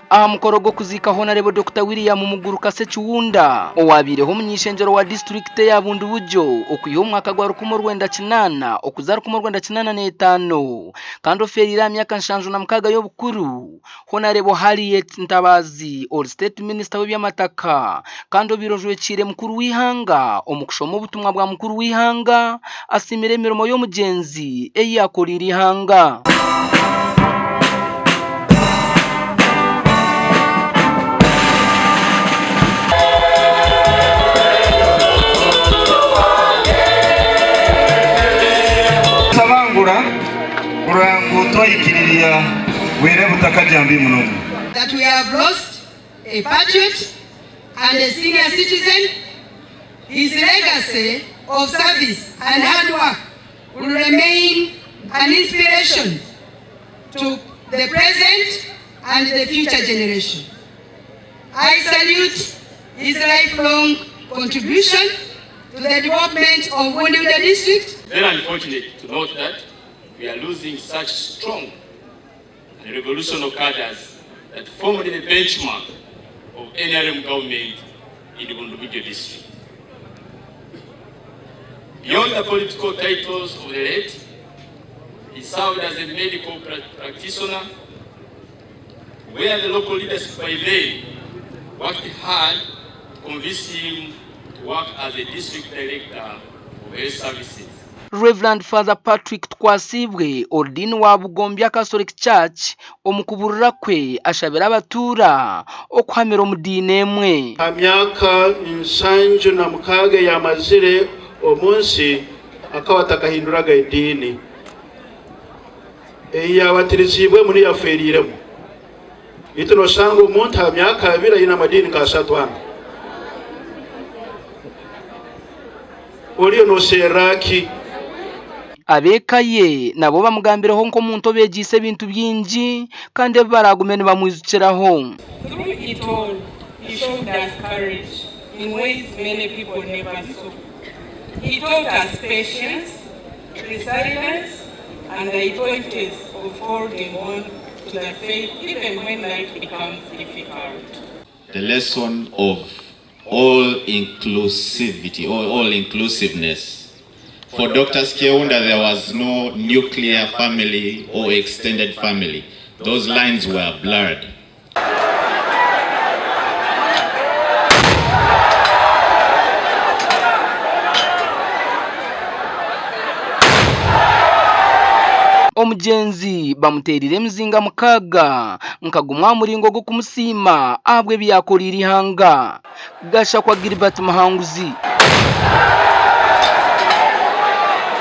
mukoro go kuzika Honorable Dr. William Mukuru Kasechuunda owabireho omuny'eishengyero wa district ya Bundibubugyo okuyiha omwaka gwa 1998 okuzara 1995 kandi oferira myaka 76 y'obukuru. Honorable Harriet Ntabazi All State Minister w'ebyamataka kandi obirojwekire mukuru w'ihanga omukushoma obutumwa bwa mukuru w'ihanga asiimire emirimo y'omugenzi eyakolire ihanga. That we have lost a patriot and a senior citizen. His legacy of service and hard work will remain an inspiration to the present and the future generation. I salute his lifelong contribution to the development of Bundibubugyo district. Very unfortunate to note that we are losing such strong and revolutionary cadres that formed the benchmark of NRM government in the Bundibubugyo district. Beyond the political titles of the late, he served as a medical practitioner, where the local leadership by then worked hard to convince him to work as a district director of health services. Reverend Father Patrick Twasibwe Ordin wa Bugombya Catholic Church omukuburira kwe ashabira abatura okuhamira omudini emwe. Amyaka 76 yamazire omunsi akawatakahinduraga edini eyabatirizibwe muri yaferiremo ituno shango omuntu amyaka 2 ina madini kasatwana oliyo no seraki abekaye nabo bamugambireho nko muntu obegyese ebintu byingi kandi baragumene bamwizukiraho. Through it all, he showed us courage in ways many people never saw. He taught us patience, resilience, and the importance of holding on to the faith even when life becomes difficult. The lesson of all inclusivity, all inclusiveness. For Dr. Skeunda, there was no nuclear family or extended family. Those lines were blurred. Omugenzi bamuterire emizinga mukaga nkagumwa muringo go kumusima abwe byakolira ihanga. Gasha kwa Gilbert Mahanguzi.